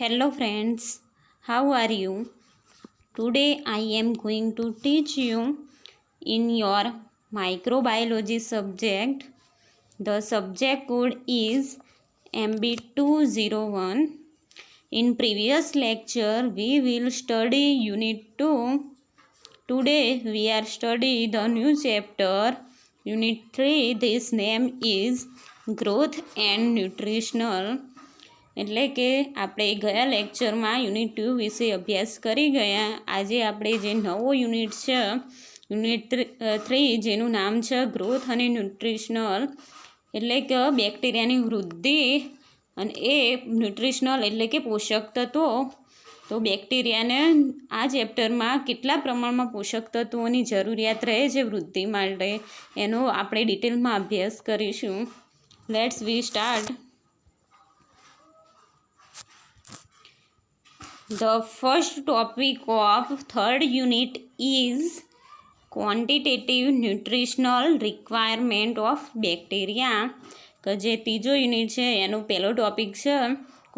Hello friends, how are you? Today I am going to teach you in your microbiology subject. The subject code is MB201. In previous lecture we will study unit 2. Today we are studying the new chapter unit 3. This name is growth and nutritional. એટલે કે આપણે ગયા લેક્ચરમાં unit 2 વિશે અભ્યાસ કરી ગયા. આજે આપણે જે નવો યુનિટ છે યુનિટ 3 જેનું નામ છે ગ્રોથ અને ન્યુટ્રિશનલ એટલે કે બેક્ટેરિયાની વૃદ્ધિ અને એ ન્યુટ્રિશનલ એટલે કે પોષક તત્વો. તો બેક્ટેરિયાને આ ચેપ્ટરમાં કેટલા પ્રમાણમાં પોષક તત્વોની જરૂરિયાત રહે છે વૃદ્ધિ માટે એનો આપણે ડિટેલમાં અભ્યાસ કરીશું. Let's V start. The first topic of third unit is quantitative nutritional requirement of bacteria. કે જે ત્રીજો યુનિટ છે એનો પહેલો ટોપિક છે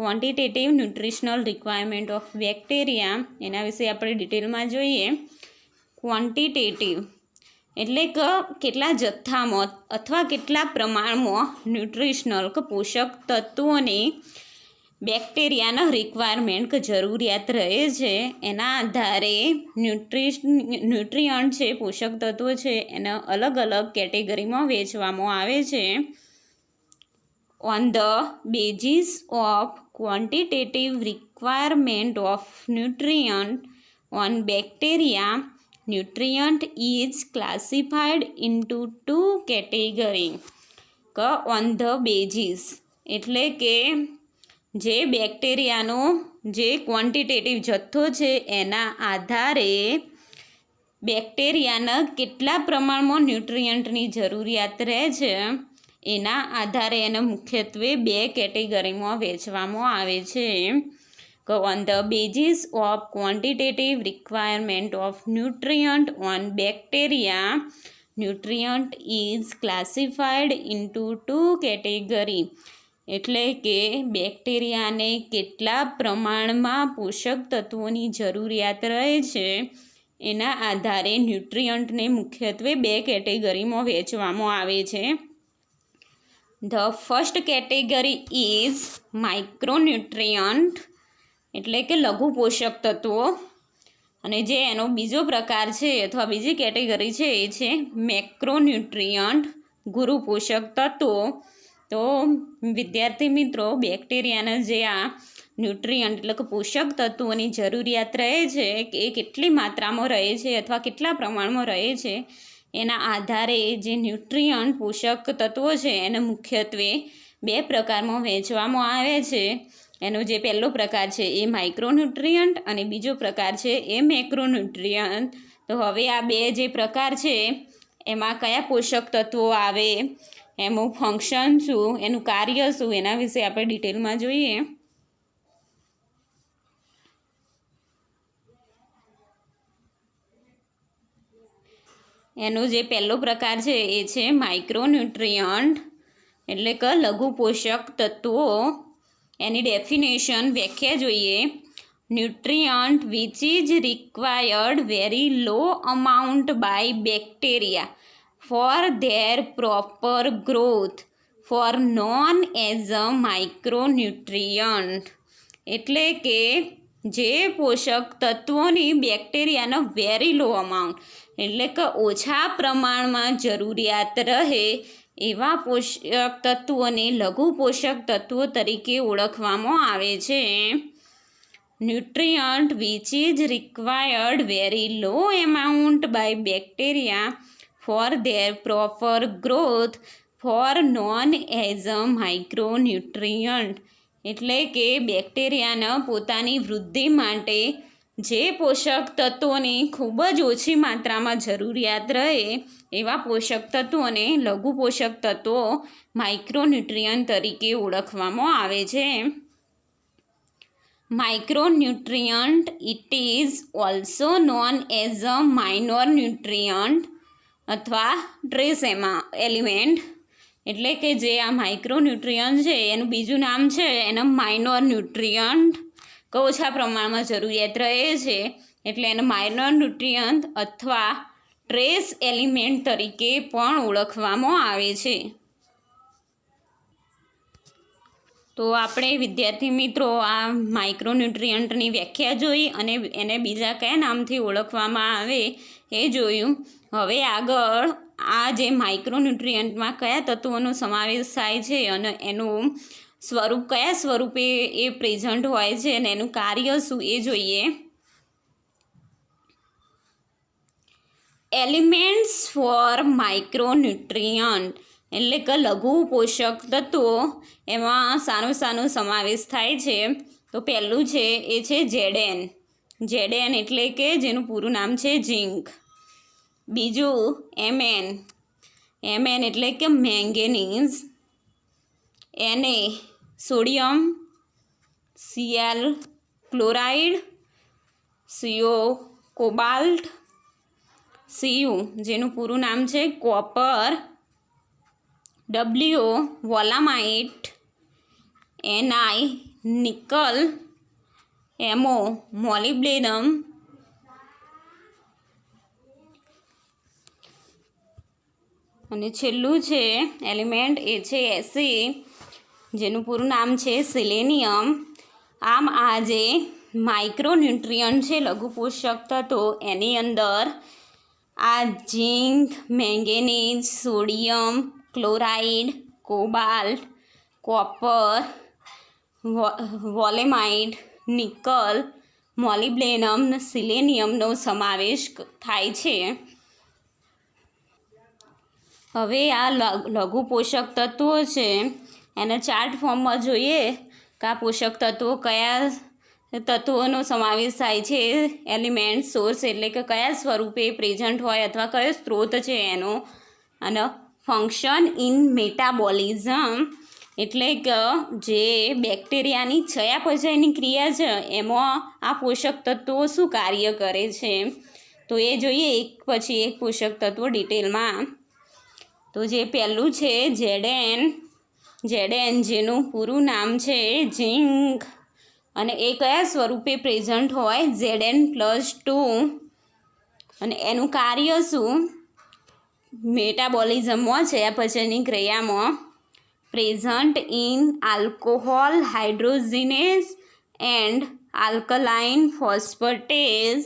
quantitative nutritional requirement of bacteria. એના વિશે આપણે ડિટેલમાં જોઈએ. ક્વોન્ટિટેટિવ એટલે કે કેટલા જથ્થામાં અથવા કેટલા પ્રમાણમાં ન્યુટ્રિશનલ કે પોષક તત્વોની બેક્ટેરિયાના રિક્વાયરમેન્ટ કે જરૂરિયાત રહે છે એના આધારે ન્યુટ્રિયન્ટ છે પોષક તત્વો છે એને અલગ અલગ કેટેગરીમાં વહેંચવામાં આવે છે. On the basis of quantitative requirement of nutrient on bacteria nutrient is classified into 2 category. કે ઓન ધ બેઝિસ એટલે કે જે બેક્ટેરિયાનો જે ક્વોન્ટિટેટિવ જથ્થો છે એના આધારે બેક્ટેરિયાના કેટલા પ્રમાણમાં ન્યુટ્રિયન્ટની જરૂરિયાત રહે છે એના આધારે એને મુખ્યત્વે 2 કેટેગરીમાં વહેંચવામાં આવે છે. કે on the basis of quantitative requirement of nutrient on bacteria nutrient is classified into 2 category. એટલે કે બેક્ટેરિયાને કેટલા પ્રમાણમાં પોષક તત્વોની જરૂરિયાત રહે છે એના આધારે ન્યુટ્રિયન્ટને મુખ્યત્વે 2 કેટેગરીમાં વહેંચવામાં આવે છે. The first category is micronutrient એટલે કે લઘુ પોષક તત્વો. અને જે એનો બીજો પ્રકાર છે અથવા બીજી કેટેગરી છે એ છે મેક્રોન્યુટ્રિયન્ટ ગુરુ પોષક તત્વો. તો વિદ્યાર્થી મિત્રો બેક્ટેરિયાના જે આ ન્યુટ્રિયન્ટ એટલે કે પોષક તત્વોની જરૂરિયાત રહે છે કે એ કેટલી માત્રામાં રહે છે અથવા કેટલા પ્રમાણમાં રહે છે એના આધારે જે ન્યુટ્રિયન્ટ પોષક તત્વો છે એને મુખ્યત્વે 2 પ્રકારમાં વહેંચવામાં આવે છે. એનો જે પહેલો પ્રકાર છે એ માઇક્રોન્યુટ્રિયન્ટ અને બીજો પ્રકાર છે એ મેક્રોન્યુટ્રિયન્ટ. તો હવે આ 2 જે પ્રકાર છે એમાં કયા પોષક તત્વો આવે, એનું ફંક્શન શું, એનું કાર્ય શું એના વિશે આપણે ડિટેલમાં જોઈએ. એનો જે પહેલો પ્રકાર છે એ છે માઇક્રોન્યુટ્રિયન્ટ એટલે કે લઘુ પોષક તત્વો. એની ડેફિનેશન વ્યાખ્યા જોઈએ. Nutrient which is required very low amount by bacteria for their proper growth for known as a micronutrient. એટલે કે જે પોષક તત્વોની બેક્ટેરિયાનો વેરી લો અમાઉન્ટ એટલે કે ઓછા પ્રમાણમાં જરૂરિયાત રહે એવા પોષક તત્વોને લઘુ પોષક તત્વો તરીકે ઓળખવામાં આવે છે. Nutrient which is required very low amount by bacteria for their proper growth for known as a micronutrient. એટલે કે બેક્ટેરિયાના પોતાની વૃદ્ધિ માટે જે પોષક તત્વોની ખૂબ જ ઓછી માત્રામાં જરૂરિયાત રહે એવા પોષક તત્વોને લઘુ પોષક તત્વો માઇક્રોન્યુટ્રિયન્ટ તરીકે ઓળખવામાં આવે છે. Micronutrient it is also known as a minor nutrient અથવા ટ્રેસ એલિમેન્ટ એટલે કે જે આ માઇક્રોન્યુટ્રિયન્ટ છે એનું બીજું નામ છે એના માઇનોર ન્યુટ્રિયન્ટ ઓછા પ્રમાણમાં જરૂરિયાત રહે છે એટલે એને માઇનર ન્યુટ્રિયન્ટ અથવા ટ્રેસ એલિમેન્ટ તરીકે પણ ઓળખવામાં આવે છે. તો આપણે વિદ્યાર્થી મિત્રો આ માઇક્રોન્યુટ્રિયન્ટની વ્યાખ્યા જોઈ અને એને બીજા કયા નામથી ઓળખવામાં આવે એ જોયું. હવે આગળ આ જે માઇક્રોન્યુટ્રિયન્ટમાં કયા તત્વોનો સમાવેશ થાય છે અને એનું સ્વરૂપ કયા સ્વરૂપે એ પ્રેઝન્ટ હોય છે અને એનું કાર્ય શું એ જોઈએ. એલિમેન્ટ્સ ફોર માઇક્રોન્યુટ્રિયન્ટ એટલે કે લઘુ પોષક તત્વો, એમાં સાનો સમાવેશ થાય છે. તો પહેલું છે એ છે ઝેડએન. ઝેડએન એટલે કે જેનું પૂરું નામ છે ઝિંક. બીજું એમએન. એમએન એટલે કે મેંગેનીઝ. એને sodium, CL chloride, CO cobalt, CU જેનું પૂરું નામ છે કોપર, ડબલ્યુ વોલામાઇટ, એનઆઈ નિકલ, એમઓ મોલિબ્ડેનમ, અને છેલ્લું છે એલિમેન્ટ એ છે એસી જેનું પૂરું નામ છે સિલેનિયમ. આમ આ જે માઇક્રોન્યુટ્રિયન્ટ છે લઘુ પોષક તત્વો, એની અંદર આ zinc, manganese, sodium, chloride, cobalt, copper, વોલેમાઇટ, નિકલ, મોલિબ્ડેનમ, સિલેનિયમનો સમાવેશ થાય છે. હવે આ લઘુ પોષક તત્વો છે એને ચાર્ટ ફોર્મમાં જોઈએ કે આ પોષક તત્વો કયા તત્વોનો સમાવેશ થાય છે. એલિમેન્ટ સોર્સ એટલે કે કયા સ્વરૂપે પ્રેઝન્ટ હોય અથવા કયો સ્ત્રોત છે એનો. અને ફંક્શન ઇન મેટાબોલિઝમ એટલે કે જે બેક્ટેરિયાની ચયાપચયની ક્રિયા છે એમાં આ પોષક તત્વો શું કાર્ય કરે છે. તો એ જોઈએ એક પછી એક પોષક તત્વો ડિટેલમાં. તો જે પહેલું છે ઝેડએન. ઝેડએન જેનું પૂરું નામ છે ઝિંક અને એ કયા સ્વરૂપે પ્રેઝન્ટ હોય Zn+2 અને એનું કાર્ય શું મેટાબોલિઝમમાં ચયાપચયની ક્રિયામાં present in alcohol hydrogenase and alkaline phosphatase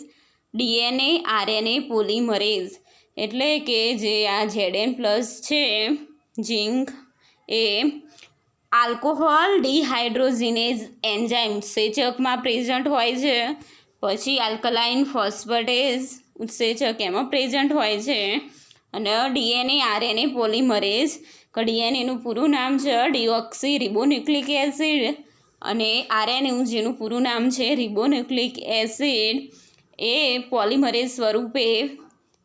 DNA RNA polymerase. એટલે કે જે આ Zn+ છે ઝિંક એ આલ્કોહોલ ડિહાઇડ્રોજિનેઝ એન્ઝાઇમ ઉત્સેચકમાં પ્રેઝન્ટ હોય છે. પછી આલ્કલાઇન ફોસ્ફેટેઝ ઉત્સેચક એમાં પ્રેઝન્ટ હોય છે. અને ડીએનએ આરએનએ પોલિમરેઝ કે ડીએનએનું પૂરું નામ છે ડીઓક્સી રિબોન્યુક્લિક એસિડ અને આરએનએ જેનું પૂરું નામ છે રિબોન્યુક્લિક એસિડ એ પોલિમરેઝ સ્વરૂપે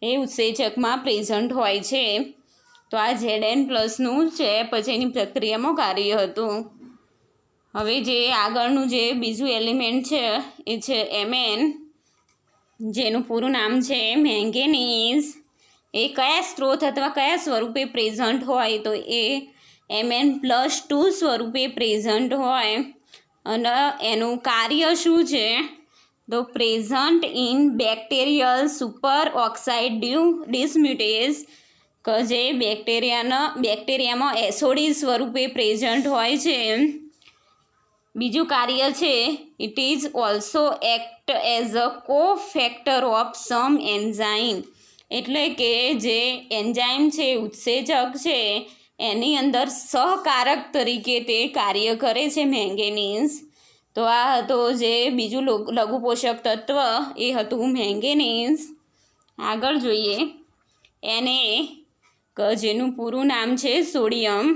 એ ઉત્સેચકમાં પ્રેઝન્ટ હોય છે. તો આ Zn+નું છે પછી એની પ્રક્રિયામાં કાર્ય હતું. હવે જે આગળનું જે બીજું એલિમેન્ટ છે એ છે એમએન જેનું પૂરું નામ છે મેંગેનીઝ. એ કયા સ્ત્રોત અથવા કયા સ્વરૂપે પ્રેઝન્ટ હોય તો એ Mn+2 સ્વરૂપે પ્રેઝન્ટ હોય. અને એનું કાર્ય શું છે તો present in bacterial super oxide dismutase કે જે બેક્ટેરિયામાં એસોડી સ્વરૂપે પ્રેઝન્ટ હોય છે. બીજું કાર્ય છે it is also act as a cofactor of some enzyme. એટલે કે જે એન્ઝાઇમ છે ઉત્સેચક છે એની અંદર સહકારક તરીકે તે કાર્ય કરે છે મેંગેનીઝ. તો આ હતો જે બીજું લઘુ પોષક તત્વ એ હતું મેંગેનીઝ. આગળ જોઈએ એને જેનું પૂરું નામ છે સોડિયમ.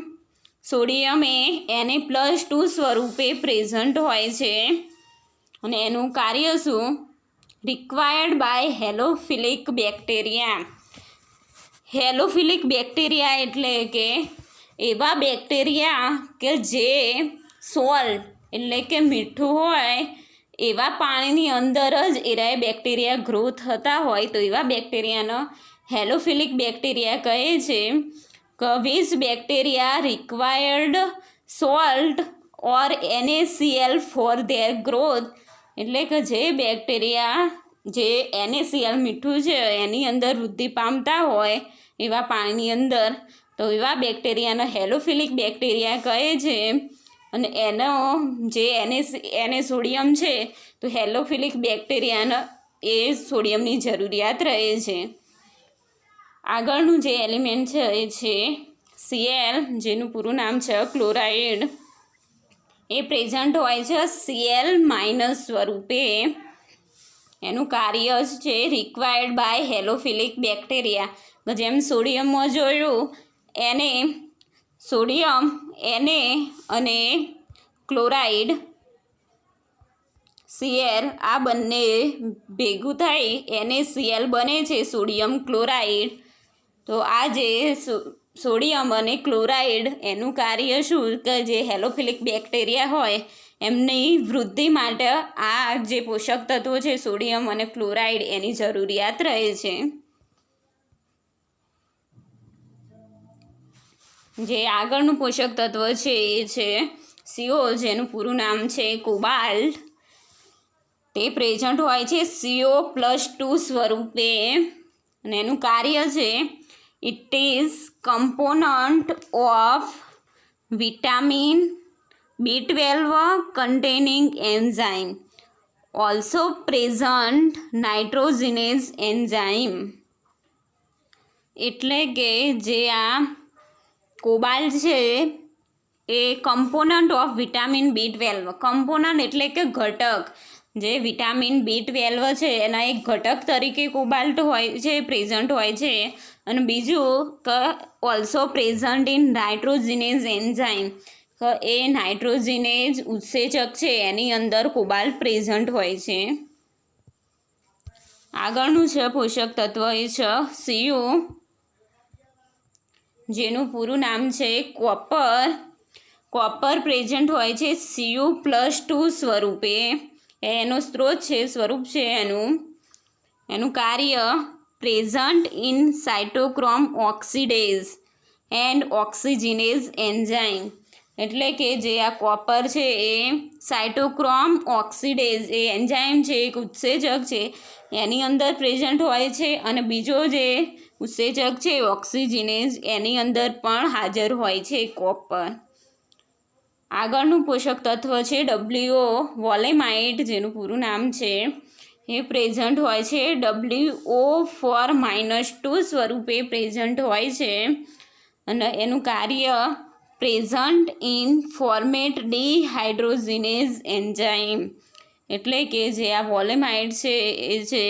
સોડિયમ એ Na+2 સ્વરૂપે પ્રેઝન્ટ હોય છે અને એનું કાર્ય શું રિક્વાયર્ડ બાય હેલોફિલિક બેક્ટેરિયા. હેલોફિલિક બેક્ટેરિયા એટલે કે એવા બેક્ટેરિયા કે જે સોલ્ટ એટલે કે મીઠું હોય એવા પાણીની અંદર જ એરાય બેક્ટેરિયા ગ્રો થતા હોય તો એવા બેક્ટેરિયાનો હેલોફિલિક બેક્ટેરિયા કહે છે. Which bacteria required salt or NaCl four there growth એટલે કે જે બેક્ટેરિયા જે NaCl મીઠું છે એની અંદર વૃદ્ધિ પામતા હોય એવા પાણીની અંદર, તો એવા બેક્ટેરિયાને હેલોફિલિક બેક્ટેરિયા કહે છે. અને એનો જે એને સોડિયમ છે તો હેલોફિલિક બેક્ટેરિયાને એ સોડિયમની જરૂરિયાત રહે છે. આગળનું જે એલિમેન્ટ છે એ છે Cl, જેનું પૂરું નામ છે ક્લોરાઇડ. એ પ્રેઝન્ટ હોય છે Cl માઇનસ સ્વરૂપે. એનું કાર્ય જ છે રિક્વાયર્ડ બાય હેલોફિલિક બેક્ટેરિયા. જેમ સોડિયમમાં જોયું, સોડિયમ અને ક્લોરાઇડ Cl આ બંને ભેગું થઈ NaCl બને છે, સોડિયમ ક્લોરાઇડ. તો આ જે સોડિયમ અને ક્લોરાઇડ એનું કાર્ય શું કે જે હેલોફિલિક બેક્ટેરિયા હોય એમની વૃદ્ધિ માટે આ જે પોષક તત્વો છે સોડિયમ અને ક્લોરાઇડ એની જરૂરિયાત રહે છે. જે આગળનું પોષક તત્વ છે એ છે CO, જેનું પૂરું નામ છે કોબાલ્ટ. તે પ્રેઝન્ટ હોય છે CO+2 સ્વરૂપે અને એનું કાર્ય છે it is component of vitamin B12 containing enzyme, also present nitrogenase enzyme. એટલે કે જે આ કોબાલ્ટ છે એ component of vitamin B12, component એટલે કે ઘટક, જે વિટામિન B12 છે એના એક ઘટક તરીકે કોબાલ્ટ હોય છે, પ્રેઝન્ટ હોય છે. અને બીજું કે ઓલ્સો પ્રેઝન્ટ ઇન નાઇટ્રોજિનેઝ એન્ઝાઇમ, કે એ નાઇટ્રોજિનેઝ ઉત્સેચક છે એની અંદર કોબાલ્ટ પ્રેઝન્ટ હોય છે. આગળનું છે પોષક તત્વ એ છે CO, જેનું પૂરું નામ છે કોપર. કોપર પ્રેઝન્ટ હોય છે Cu+2 સ્વરૂપે. એનો સ્ત્રોત છે, સ્વરૂપ છે એનું કાર્ય present in cytochrome ઓક્સિડેઝ and ઓક્સિજનેઝ enzyme. એટલે કે જે આ કોપર છે એ સાઇટોક્રોમ ઓક્સિડેઝ એ એન્ઝાઇમ છે, એક ઉત્સેચક છે, એની અંદર પ્રેઝન્ટ હોય છે. અને બીજો જે ઉત્સેચક છે ઓક્સિજનેઝ એની અંદર પણ હાજર હોય છે કોપર. આગળનું પોષક તત્વ છે WO, વોલેમાઇટ, જેનું પૂરું નામ છે. એ પ્રેઝન્ટ હોય છે WO4-2 સ્વરૂપે પ્રેઝન્ટ હોય છે. અને એનું કાર્ય પ્રેઝન્ટ ઇન ફોર્મેટ ડિહાઇડ્રોજિનેઝ એન્ઝાઇમ. એટલે કે જે આ વોલેમાઇટ છે એ છે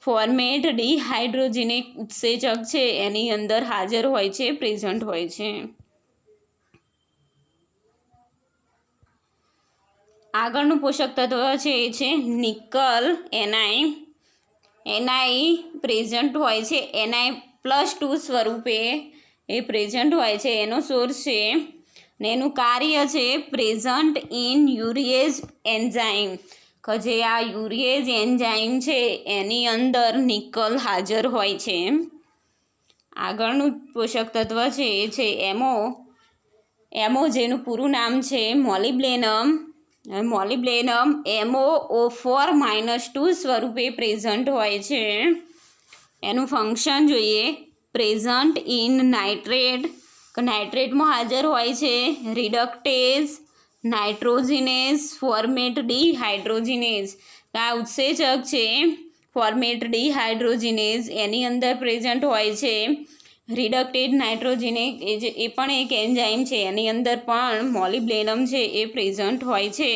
ફોર્મેટ ડિહાઇડ્રોજિનેક ઉત્સેચક છે એની અંદર હાજર હોય છે, પ્રેઝન્ટ હોય છે. આગળનું પોષક તત્વ છે એ છે નિકલ, Ni પ્રેઝન્ટ હોય છે Ni+2 સ્વરૂપે એ પ્રેઝન્ટ હોય છે. એનો સોર્સ છે ને એનું કાર્ય છે પ્રેઝન્ટ ઇન યુરિએઝ એન્ઝાઇમ, કે જે આ યુરિએઝ એન્ઝાઇમ છે એની અંદર નિકલ હાજર હોય છે. આગળનું પોષક તત્વ છે એ છે એમો, જેનું પૂરું નામ છે મોલિબ્લેનમ. MoO4-2 સ્વરૂપે પ્રેઝન્ટ હોય છે. એનું ફંક્શન જોઈએ, પ્રેઝન્ટ ઇન નાઇટ્રેટ, કે નાઇટ્રેટમાં હાજર હોય છે, રિડક્ટેઝ, નાઇટ્રોજિનેઝ, ફોર્મેટ ડિહાઇડ્રોજિનેઝ. આ ઉત્સેચક છે ફોર્મેટ ડિહાઇડ્રોજિનેઝ એની અંદર પ્રેઝન્ટ હોય છે. રિડક્ટેડ નાઇટ્રોજિનેક એ પણ એક એન્ઝાઇમ છે, એની અંદર પણ મોલિબ્લેનમ છે એ પ્રેઝન્ટ હોય છે.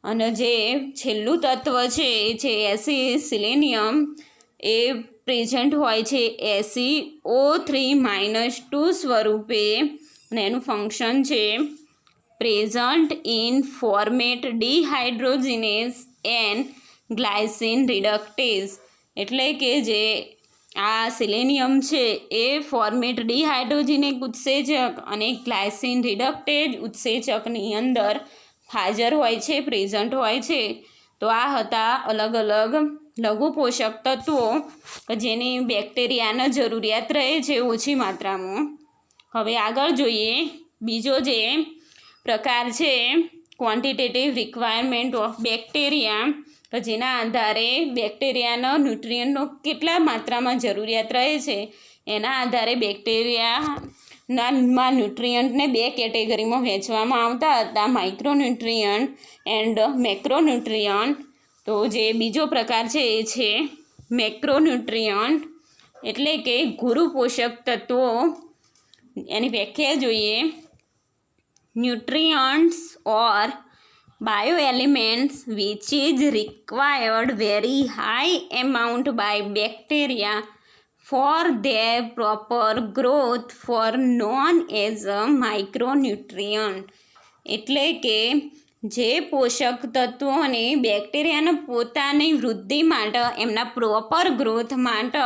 અને જે છેલ્લું તત્વ છે એ છે સિલેનિયમ, એ પ્રેઝન્ટ હોય છે SiO3-2 સ્વરૂપે. અને એનું ફંક્શન છે present in formate dehydrogenase and glycine reductase. એટલે કે જે આ સિલેનિયમ છે એ ફોર્મેટ ડિહાઇડ્રોજિનેક ઉત્સેચક અને ગ્લાયસિન રિડક્ટેજ ઉત્સેચકની અંદર હાજર હોય છે, પ્રેઝન્ટ હોય છે. તો આ હતા અલગ અલગ લઘુ પોષક તત્વો કે જેની બેક્ટેરિયાને જરૂરિયાત રહે છે ઓછી માત્રામાં. હવે આગળ જોઈએ બીજો જે પ્રકાર છે ક્વોન્ટિટેટિવ રિક્વાયરમેન્ટ ઓફ બેક્ટેરિયા, કે જેના આધારે બેક્ટેરિયાનો ન્યુટ્રિયન્ટનો કેટલા માત્રામાં જરૂરિયાત રહે છે એના આધારે બેક્ટેરિયામાં ન્યુટ્રિયન્ટને 2 કેટેગરીમાં વહેંચવામાં આવતા હતા, માઇક્રોન્યુટ્રિયન્ટ એન્ડ મેક્રોન્યુટ્રિયન્ટ. તો જે બીજો પ્રકાર છે એ છે મેક્રોન્યુટ્રિયન્ટ, એટલે કે ગુરુ પોષક તત્વો. એની વ્યાખ્યા જોઈએ. Nutrients or bioelements which is required very high amount by bacteria for their proper growth for known as a micronutrient. એટલે કે જે પોષક તત્વોને બેક્ટેરિયાના પોતાની વૃદ્ધિ માટે, એમના પ્રોપર ગ્રોથ માટે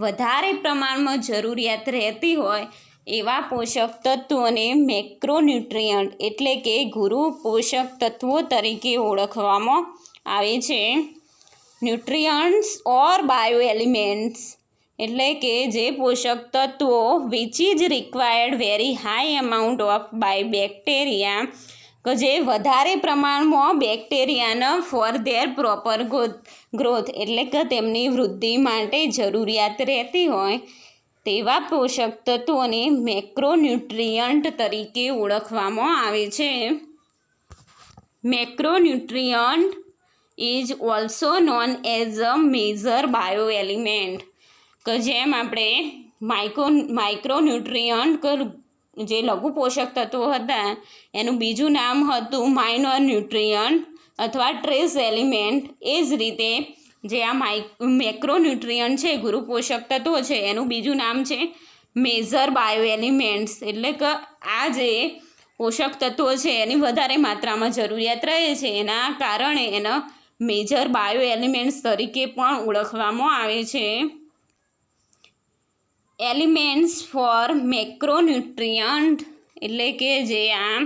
વધારે પ્રમાણમાં જરૂરિયાત રહેતી હોય એવા પોષક તત્વોને મેક્રોન્યુટ્રિયન્ટ એટલે કે ગુરુ પોષક તત્વો તરીકે ઓળખવામાં આવે છે. ન્યુટ્રિયન્ટ્સ ઓર બાયોએલિમેન્ટ્સ એટલે કે જે પોષક તત્વો which is required very high amount of by bacteria, કે જે વધારે પ્રમાણમાં બેક્ટેરિયાના ફોર ધેર પ્રોપર ગ્રોથ એટલે કે તેમની વૃદ્ધિ માટે જરૂરિયાત રહેતી હોય તેવા પોષક તત્વોને મેક્રોન્યુટ્રિયન્ટ તરીકે ઓળખવામાં આવે છે. Macronutrient is also known as a major bioelement, કે જેમ આપણે માઇક્રોન્યુટ્રિયન્ટ જે લઘુ પોષક તત્વો હતા એનું બીજું નામ હતું માઇનોર ન્યુટ્રિયન્ટ અથવા ટ્રેસ એલિમેન્ટ, એ જ રીતે જે આ મેક્રોન્યુટ્રિયન્ટ છે, ગુરુ પોષક તત્વો છે, એનું બીજું નામ છે મેજર બાયોએલિમેન્ટ્સ. એટલે કે આ જે પોષક તત્વો છે એની વધારે માત્રામાં જરૂરિયાત રહે છે, એના કારણે એના મેજર બાયોએલિમેન્ટ્સ તરીકે પણ ઓળખવામાં આવે છે. એલિમેન્ટ્સ ફોર મેક્રોન્યુટ્રિયન્ટ એટલે કે જે આ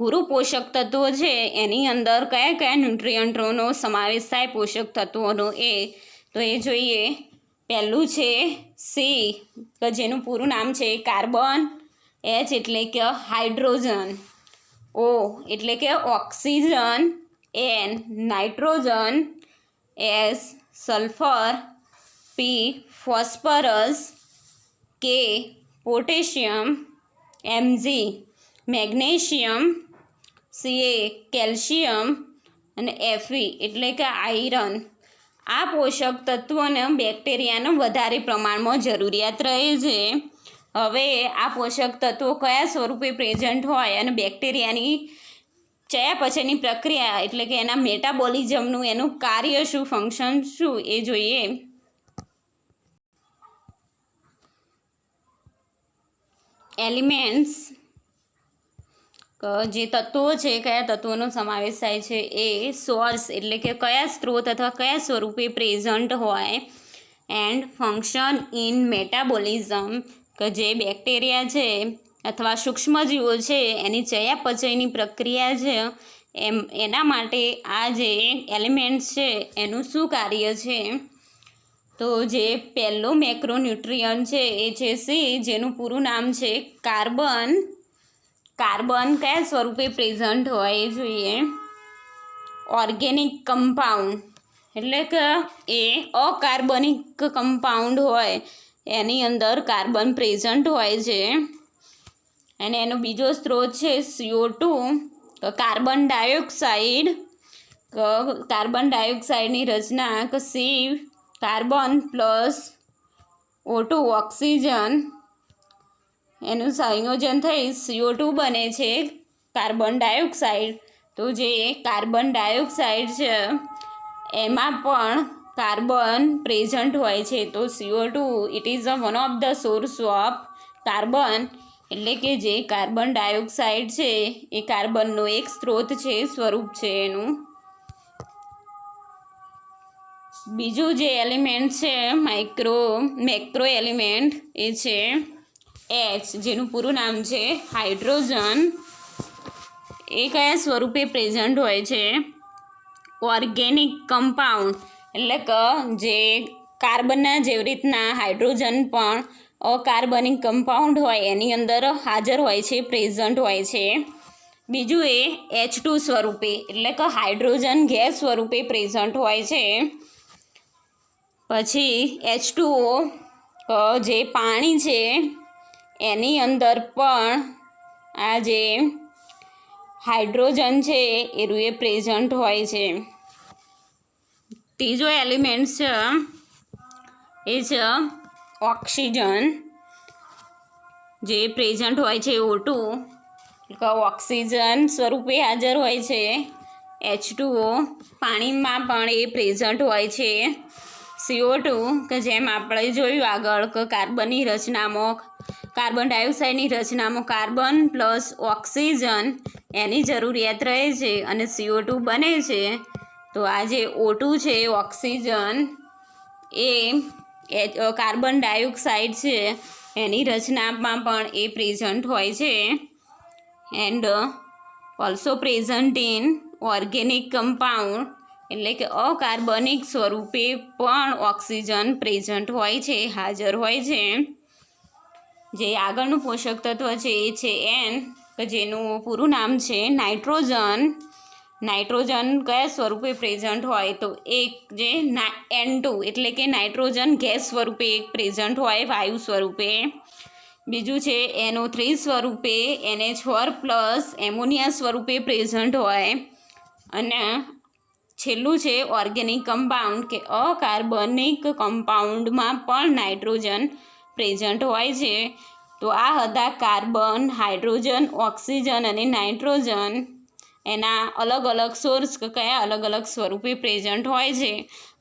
ગુરુ પોષક તત્વો છે એની અંદર કયા કયા ન્યુટ્રિયન્ટોનો સમાવેશ થાય પોષક તત્વોનો, તો એ જોઈએ. પહેલું છે સી, કે જેનું પૂરું નામ છે કાર્બન, એચ એટલે કે હાઇડ્રોજન, ઓ એટલે કે oxygen, N nitrogen, S sulphur, P phosphorus, K potassium, MG magnesium, CA calcium અને એફઈ એટલે કે આયરન. આ પોષક તત્વોને બેક્ટેરિયાનો વધારે પ્રમાણમાં જરૂરિયાત રહે છે. હવે આ પોષક તત્વો કયા સ્વરૂપે પ્રેઝન્ટ હોય અને બેક્ટેરિયાની ચયાપચયની પ્રક્રિયા એટલે કે એના મેટાબોલિઝમનું એનું કાર્ય શું, ફંક્શન શું, એ જોઈએ. એલિમેન્ટ્સ જે તત્વો છે, કયા તત્વોનો સમાવેશ થાય છે એ સોર્સ એટલે કે કયા સ્ત્રોત અથવા કયા સ્વરૂપે પ્રેઝન્ટ હોય, એન્ડ ફંક્શન ઇન મેટાબોલિઝમ, કે જે બેક્ટેરિયા છે અથવા સૂક્ષ્મજીવો છે એની ચયાપચયની પ્રક્રિયા છે એના માટે આ જે એલિમેન્ટ્સ છે એનું શું કાર્ય છે. તો જે પહેલો મેક્રોન્યુટ્રિયન્ટ છે એ છે સી, જેનું પૂરું નામ છે કાર્બન. કાર્બન કયા સ્વરૂપે પ્રેઝન્ટ હોય એ જોઈએ. ઓર્ગેનિક કમ્પાઉન્ડ એટલે કે એ અકાર્બનિક કમ્પાઉન્ડ હોય એની અંદર કાર્બન પ્રેઝન્ટ હોય છે. અને એનો બીજો સ્ત્રોત છે CO2, કાર્બન ડાયોક્સાઇડ. કાર્બન ડાયોક્સાઇડની રચના કે C carbon plus O2 oxygen, એનું સંયોજન થઈ CO2 બને છે કાર્બન ડાયોક્સાઇડ. તો જે કાર્બન ડાયોક્સાઇડ છે એમાં પણ કાર્બન પ્રેઝન્ટ હોય છે. તો CO2 it is one of the source of carbon, એટલે કે જે કાર્બન ડાયોક્સાઇડ છે એ કાર્બનનો એક સ્ત્રોત છે, સ્વરૂપ છે એનું. બીજું જે એલિમેન્ટ છે મેક્રો એલિમેન્ટ એ છે એચ, જેનું પૂરું નામ છે હાઇડ્રોજન. એ કયા સ્વરૂપે પ્રેઝન્ટ હોય છે? ઓર્ગેનિક કમ્પાઉન્ડ એટલે કે જે કાર્બનના જેવી રીતના હાઇડ્રોજન પણ અકાર્બનિક કમ્પાઉન્ડ હોય એની અંદર હાજર હોય છે, પ્રેઝન્ટ હોય છે. બીજું એ H2 સ્વરૂપે એટલે કે હાઇડ્રોજન ગેસ સ્વરૂપે પ્રેઝન્ટ હોય છે. પછી H2O જે પાણી છે એની અંદર પણ આ જે હાઇડ્રોજન છે એ પ્રેઝન્ટ હોય છે. ત્રીજો એલિમેન્ટ છે એ છે ઓક્સિજન, જે પ્રેઝન્ટ હોય છે O2 ઓક્સિજન સ્વરૂપે હાજર હોય છે. H2O પાણીમાં પણ એ પ્રેઝન્ટ હોય છે. CO2 કે જેમ આપણે જોયું આગળ કે કાર્બનની રચનામાં કાર્બન ડાયોક્સાઇડની રચનામાં કાર્બન પ્લસ ઓક્સિજન એની જરૂરિયાત રહે છે અને CO2 બને છે. તો આ જે O2 છે ઓક્સિજન એ કાર્બન ડાયોક્સાઇડ છે એની રચનામાં પણ એ પ્રેઝન્ટ હોય છે. And also present in organic compound એટલે કે અકાર્બનિક સ્વરૂપે પણ ઓક્સિજન પ્રેઝન્ટ હોય છે, હાજર હોય છે. જે આગળનું પોષક તત્વ છે એ છે N, કે જેનું પૂરું નામ છે નાઇટ્રોજન. નાઇટ્રોજન કયા સ્વરૂપે પ્રેઝન્ટ હોય તો એક જે N2 એટલે કે નાઇટ્રોજન ગેસ સ્વરૂપે એક પ્રેઝન્ટ હોય વાયુ સ્વરૂપે. બીજું છે NO3 સ્વરૂપે, NH4 પ્લસ એમોનિયા સ્વરૂપે પ્રેઝન્ટ હોય. અને છેલ્લું છે ઓર્ગેનિક કમ્પાઉન્ડ કે અકાર્બનિક કમ્પાઉન્ડમાં પણ નાઇટ્રોજન પ્રેઝન્ટ હોય છે. તો આ હતા કાર્બન, હાઇડ્રોજન, ઓક્સિજન અને નાઇટ્રોજન એના અલગ અલગ સોર્સ કે કયા અલગ અલગ સ્વરૂપે પ્રેઝન્ટ હોય છે.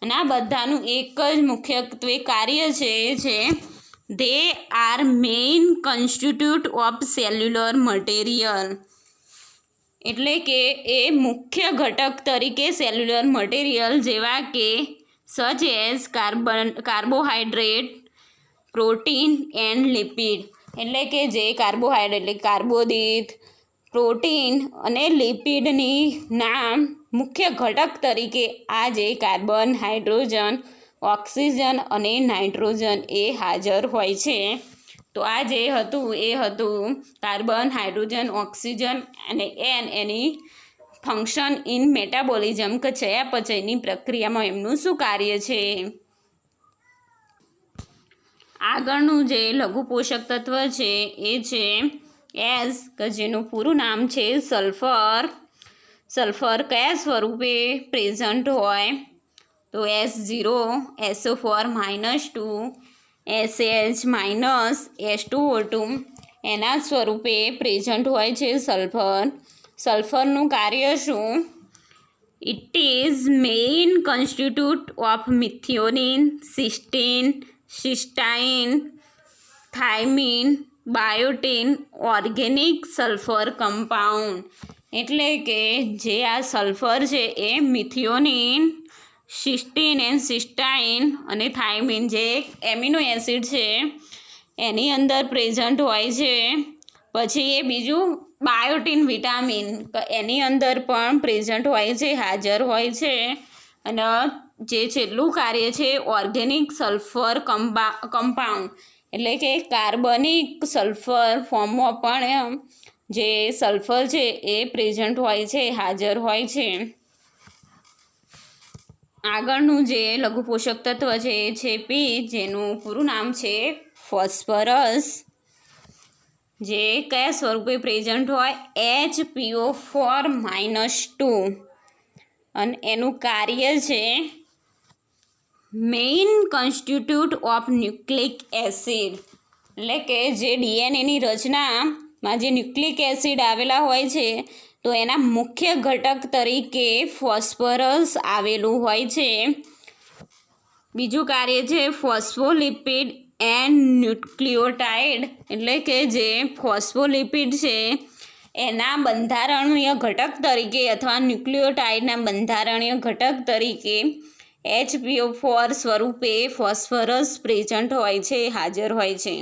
અને આ બધાનું એક જ મુખ્યત્વે કાર્ય છે એ છે they are main constituent of cellular material એટલે કે એ મુખ્ય ઘટક તરીકે સેલ્યુલર મટીરિયલ જેવા કે such as carbohydrate, protein and lipid એટલે કે જે કાર્બોહાઈડ્રેટ એટલે કાર્બોદિત, પ્રોટીન અને લિપિડની નામ મુખ્ય ઘટક તરીકે આ જે કાર્બન, હાઇડ્રોજન, ઓક્સિજન અને નાઇટ્રોજન એ હાજર હોય છે. તો આ જે હતું એ હતું કાર્બન, હાઇડ્રોજન, ઓક્સિજન અને એની ફંક્શન ઇન મેટાબોલિઝમ કે ચયાપચયની પ્રક્રિયામાં એમનું શું કાર્ય છે. આગળનું જે લઘુ પોષક તત્વ છે એ છે એસ, કે જેનું પૂરું નામ છે સલ્ફર. સલ્ફર કયા સ્વરૂપે પ્રેઝન્ટ હોય તો S0, SO4 -2, SH -S2O2 એના સ્વરૂપે પ્રેઝન્ટ હોય છે સલ્ફર. સલ્ફરનું કાર્ય શું? It is main constitute of methionine, cysteine, thiamine, biotin, organic sulphur compound એટલે કે જે આ સલ્ફર છે એ મિથિયોનિન, સિસ્ટાઇન અને થાઇમિન જે એમિનો એસિડ છે એની અંદર પ્રેઝન્ટ હોય છે. પછી એ બીજું બાયોટિન વિટામિન એની અંદર પણ પ્રેઝન્ટ હોય છે, હાજર હોય છે. અને જે છેલ્લું કાર્ય છે ઓર્ગેનિક સલ્ફર કમ્પાઉન્ડ એટલે કે કાર્બનિક સલ્ફર ફોર્મમાં પણ જે સલ્ફર છે એ પ્રેઝન્ટ હોય છે, હાજર હોય છે. આગળનું જે લઘુ પોષક તત્વ છે એ છે પી, જેનું પૂરું નામ છે ફોસ્ફરસ. જે કયા સ્વરૂપે પ્રેઝન્ટ હોય HPO4 -2 અને એનું કાર્ય છે main constitute of nucleic acid એટલે કે જે DNAની રચનામાં જે ન્યુક્લિક એસિડ આવેલા હોય છે તો એના મુખ્ય ઘટક તરીકે ફોસ્ફરસ આવેલું હોય છે. બીજું કાર્ય છે ફોસ્ફોલિપિડ એન્ડ ન્યુક્લિયોટાઇડ એટલે કે જે ફોસ્ફોલિપિડ છે એના બંધારણીય ઘટક તરીકે અથવા ન્યુક્લિયોટાઇડના બંધારણીય ઘટક તરીકે HPO4 સ્વરૂપે ફોસ્ફરસ પ્રેઝન્ટ હોય છે, હાજર હોય છે.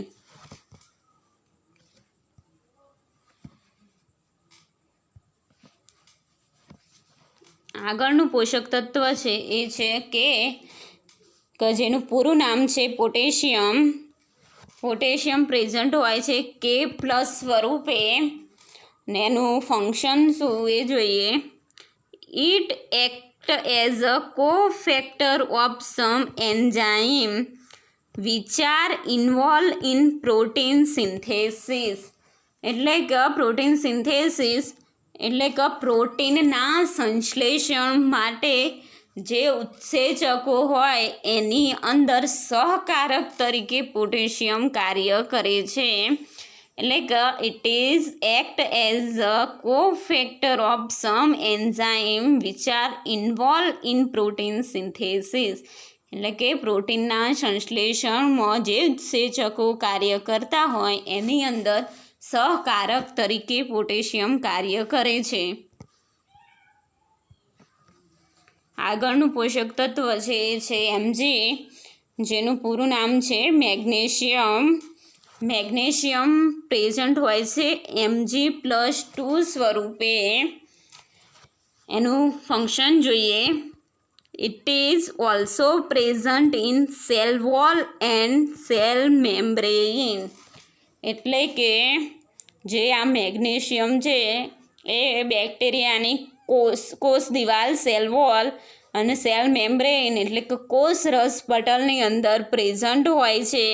આગળનું પોષક તત્વ છે એ છે કે જેનું પૂરું નામ છે પોટેશિયમ. પોટેશિયમ પ્રેઝન્ટ હોય છે K+ સ્વરૂપે ને એનું ફંક્શન શું એ જોઈએ. It act as a cofactor of some enzyme which are involve in protein synthesis. એટલે કે પ્રોટીન સિન્થેસિસ એટલે કે પ્રોટીનના સંશ્લેષણ માટે જે ઉત્સેચકો હોય એની અંદર સહકારક તરીકે પોટેશિયમ કાર્ય કરે છે. એટલે કે it is act as a cofactor of some enzyme which are involve in protein synthesis. એટલે કે પ્રોટીનના સંશ્લેષણમાં જે ઉત્સેચકો કાર્ય કરતા હોય એની અંદર સહકારક તરીકે પોટેશિયમ કાર્ય કરે છે. આગળનું પોષક તત્વ છે એ છે Mg, જેનું પૂરું નામ છે મેગ્નેશિયમ. મેગ્નેશિયમ પ્રેઝન્ટ હોય છે Mg+2 સ્વરૂપે. એનું ફંક્શન જોઈએ. It is also present in cell wall and cell membrane. એટલે કે જે આ મેગ્નેશિયમ છે એ બેક્ટેરિયાની કોષ દિવાલ, સેલ વોલ અને સેલ મેમ્બ્રેન એટલે કે કોષ રસ પટલની અંદર પ્રેઝન્ટ હોય છે.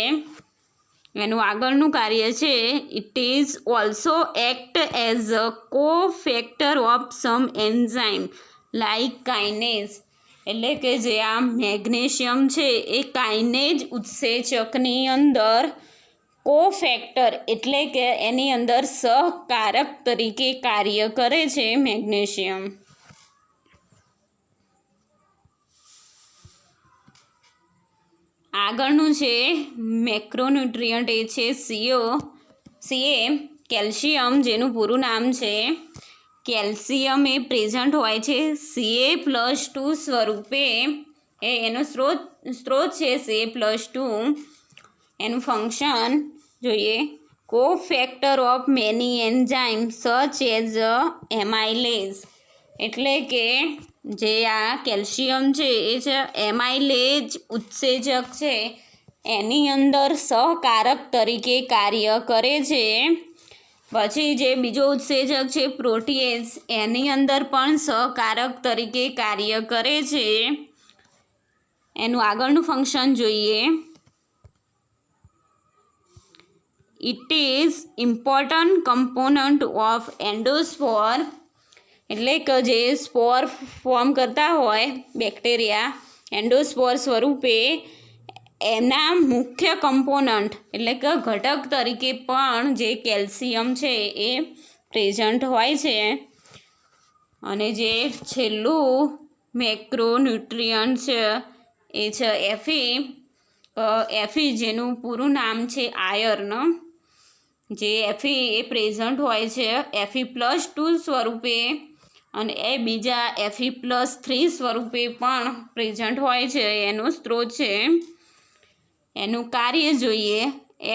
એનું આગળનું કાર્ય છે it is also act as a cofactor of some enzyme like kinase. એટલે કે જે આ મેગ્નેશિયમ છે એ કાઇનેજ ઉત્સેચકની અંદર કોફેક્ટર એટલે કે એની અંદર સહકારક તરીકે કાર્ય કરે છે મેગ્નેશિયમ. આગળનું છે મેક્રોન્યુટ્રિયન્ટ એ છે Ca. કેલ્શિયમ, જેનું પૂરું નામ છે. કેલ્શિયમ એ પ્રેઝન્ટ હોય છે Ca+2 સ્વરૂપે. એનો સ્ત્રોત છે Ca+2. એનું ફંક્શન જોઈએ. Cofactor of many enzyme such as amylase. એટલે કે જે આ કેલ્શિયમ છે એ છે એમાઇલેજ ઉત્સેચક છે એની અંદર સહકારક તરીકે કાર્ય કરે છે. પછી જે બીજો ઉત્સેચક છે પ્રોટીએઝ, એની અંદર પણ સહકારક તરીકે કાર્ય કરે છે. એનું આગળનું ફંક્શન જોઈએ. It is important component of endospore. એટલે કે જે સ્પોર ફોર્મ કરતા હોય બેક્ટેરિયા એન્ડોસ્પોર સ્વરૂપે એના મુખ્ય કમ્પોનન્ટ એટલે કે ઘટક તરીકે પણ જે કેલ્શિયમ છે એ પ્રેઝન્ટ હોય છે. અને જે છેલ્લું મેક્રોન્યુટ્રિયન્ટ છે એ છે Fe, જેનું પૂરું નામ છે આયર્ન. જે Fe એ પ્રેઝન્ટ હોય છે Fe+2 સ્વરૂપે અને એ બીજા Fe+3 સ્વરૂપે પણ પ્રેઝન્ટ હોય છે. એનો સ્ત્રોત છે. એનું કાર્ય જોઈએ.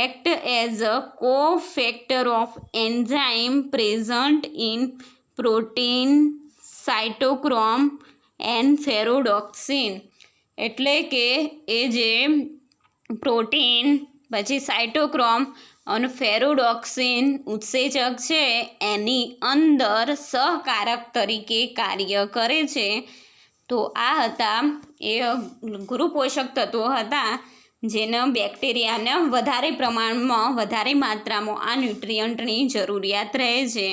Act as a cofactor of enzyme present in protein, cytochrome and ferredoxin. એટલે કે એ જે પ્રોટીન, પછી સાઇટોક્રોમ અને ફેરોડોક્સિન ઉત્સેચક છે એની અંદર સહકારક તરીકે કાર્ય કરે છે. તો આ હતા એ ગુરુ પોષક તત્વો હતા જેને બેક્ટેરિયાને વધારે પ્રમાણમાં, વધારે માત્રામાં આ ન્યુટ્રિયન્ટની જરૂરિયાત રહે છે.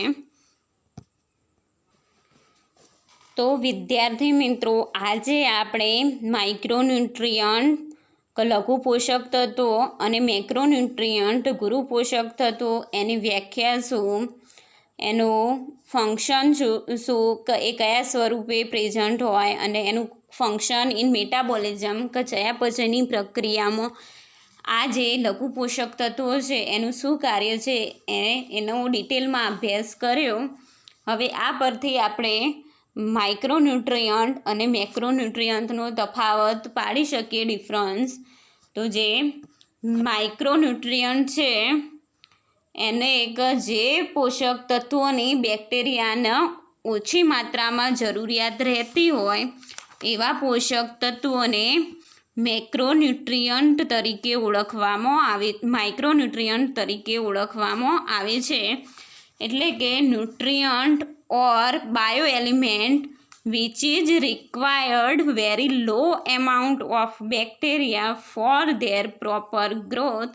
તો વિદ્યાર્થી મિત્રો, આજે આપણે માઇક્રોન્યુટ્રિયન્ટ, લઘુ પોષક તત્વો અને મેક્રોન્યુટ્રિયન્ટ, ગુરુ પોષક તત્વો, એની વ્યાખ્યા શું, એનું ફંક્શન શું, એ કયા સ્વરૂપે પ્રેઝન્ટ હોય અને એનું ફંક્શન ઇન મેટાબોલિઝમ કે ચયાપચયની પ્રક્રિયામાં આ જે લઘુ પોષક તત્વો છે એનું શું કાર્ય છે એનો ડિટેલમાં અભ્યાસ કર્યો. હવે આ પરથી આપણે માઇક્રોન્યુટ્રિયન્ટ અને મેક્રોન્યુટ્રિયન્ટનો તફાવત પાડી શકીએ, ડિફરન્સ. તો જે માઇક્રોન્યુટ્રિયન્ટ છે એને એક જે પોષક તત્વોની બેક્ટેરિયાને ઓછી માત્રામાં જરૂરિયાત રહેતી હોય એવા પોષક તત્વોને મેક્રોન્યુટ્રિયન્ટ તરીકે ઓળખવામાં આવે, માઇક્રોન્યુટ્રિયન્ટ તરીકે ઓળખવામાં આવે છે. એટલે કે nutrient or bio element which is required very low amount of bacteria for their proper growth,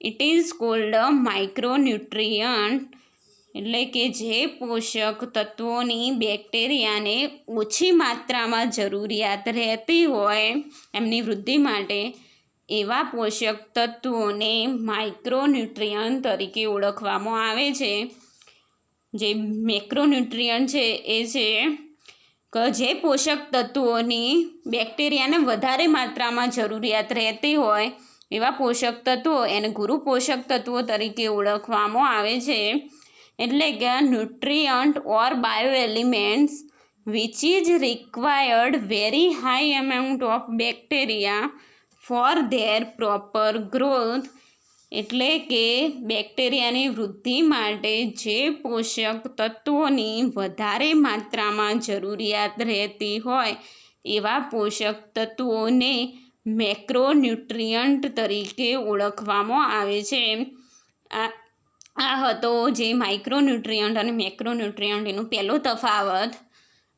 it is called a micronutrient. એટલે કે જે પોષક તત્વોની બેક્ટેરિયાને ઓછી માત્રામાં જરૂરિયાત રહેતી હોય એમની વૃદ્ધિ માટે એવા પોષક તત્વોને માઇક્રોન્યુટ્રિયન્ટ તરીકે ઓળખવામાં આવે છે. જે મેક્રોન્યુટ્રિયન્ટ છે એ છે કે જે પોષક તત્વોની બેક્ટેરિયાને વધારે માત્રામાં જરૂરિયાત રહેતી હોય એવા પોષક તત્વો એને ગુરુ પોષક તત્વો તરીકે ઓળખવામાં આવે છે. એટલે કે nutrient or bio elements which is required very high amount of bacteria four their proper growth. એટલે કે બેક્ટેરિયાની વૃદ્ધિ માટે જે પોષક તત્વોની વધારે માત્રામાં જરૂરિયાત રહેતી હોય એવા પોષક તત્વોને મેક્રોન્યુટ્રિયન્ટ તરીકે ઓળખવામાં આવે છે. આ હતો જે માઇક્રોન્યુટ્રિયન્ટ અને મેક્રોન્યુટ્રિયન્ટ એનો પહેલો તફાવત.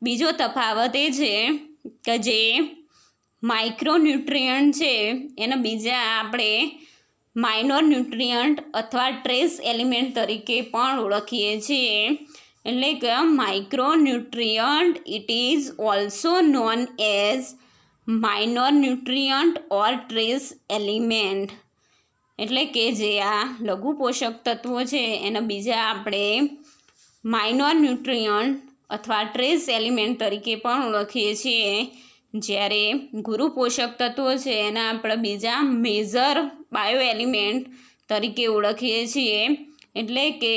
બીજો તફાવત એ છે કે જે માઇક્રોન્યુટ્રિયન્ટ છે એના બીજા આપણે માઇનોર ન્યુટ્રિયન્ટ અથવા ટ્રેસ એલિમેન્ટ તરીકે પણ ઓળખીએ છીએ. એટલે કે micronutrient it is also known as minor nutrient or trace element. એટલે કે જે આ લઘુ પોષક તત્વો છે એના બીજા આપણે માઇનોર ન્યુટ્રિયન્ટ અથવા ટ્રેસ એલિમેન્ટ તરીકે પણ ઓળખીએ છીએ. જ્યારે ગુરુ પોષક તત્વો છે એના આપણે બીજા મેજર બાયો એલિમેન્ટ તરીકે ઓળખીએ છીએ. એટલે કે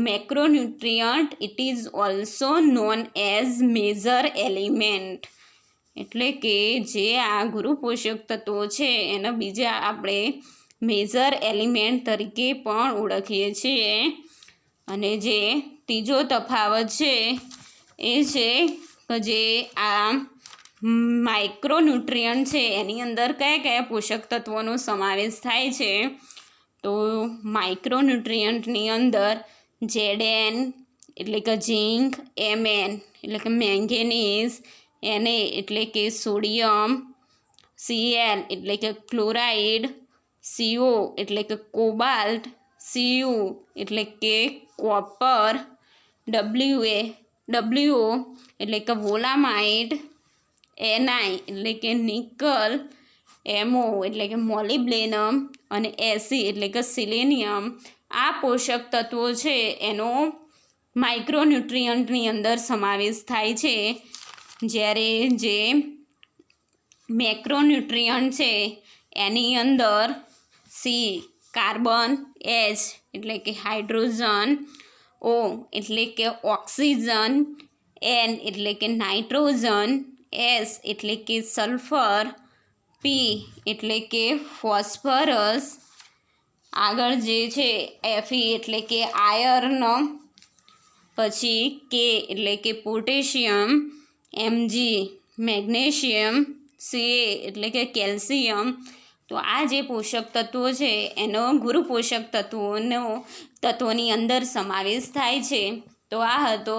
macronutrient it is also known as major element. એટલે કે જે આ ગુરુ પોષક તત્વો છે એના બીજા આપણે મેજર એલિમેન્ટ તરીકે પણ ઓળખીએ છીએ. અને જે ત્રીજો તફાવત છે એ છે કે જે આ માઇક્રોન્યુટ્રિયન્ટ છે એની અંદર કયા કયા પોષક તત્વોનો સમાવેશ થાય છે. તો માઇક્રોન્યુટ્રિયન્ટની અંદર ZN એટલે કે ઝીંક, Mn એટલે કે મેંગેનીઝ, Na એટલે કે સોડિયમ, Cl એટલે કે ક્લોરાઇડ, CO એટલે કે કોબાલ્ટ, Cu એટલે કે કોપર, Wo એટલે કે વોલામાઇટ, Ni એટલે કે નિકલ, Mo એટલે કે મોલિબ્લેનમ અને Fe એટલે કે સિલેનિયમ. આ પોષક તત્વો છે એનો માઇક્રોન્યુટ્રિયન્ટની અંદર સમાવેશ થાય છે. જ્યારે જે મેક્રોન્યુટ્રિયન્ટ છે એની અંદર C કાર્બન, H એટલે કે હાઇડ્રોજન, O એટલે કે ઓક્સિજન, N એટલે કે નાઇટ્રોજન, S એટલે કે સલ્ફર, P એટલે કે ફોસ્ફરસ, આગળ જે છે Fe એટલે કે આયર્ન, પછી K એટલે કે પોટેશિયમ, Mg મેગ્નેશિયમ, Ca એટલે કે કેલ્શિયમ. તો આ જે પોષક તત્વો છે એનો ગુરુ પોષક તત્વોની અંદર સમાવેશ થાય છે. તો આ હતો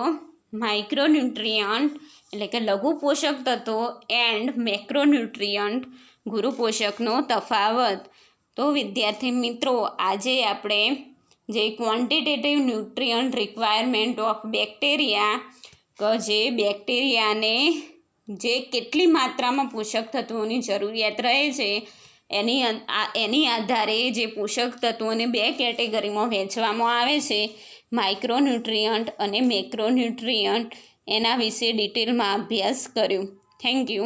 માઇક્રોન્યુટ્રિયન્ટ એટલે કે લઘુ પોષક તત્વો એન્ડ મેક્રોન્યુટ્રિયન્ટ ગુરુ પોષકનો તફાવત. તો વિદ્યાર્થી મિત્રો આજે આપણે જે quantitative nutrient requirement of bacteria કે જે બેક્ટેરિયાને જે કેટલી માત્રામાં પોષક તત્વોની જરૂરિયાત રહે છે એની આધારે જે પોષક તત્વોને બે કેટેગરીમાં વહેંચવામાં આવે છે માઇક્રોન્યુટ્રિયન્ટ અને મેક્રોન્યુટ્રિયન્ટ એના વિશે ડિટેલમાં અભ્યાસ કર્યો. Thank you.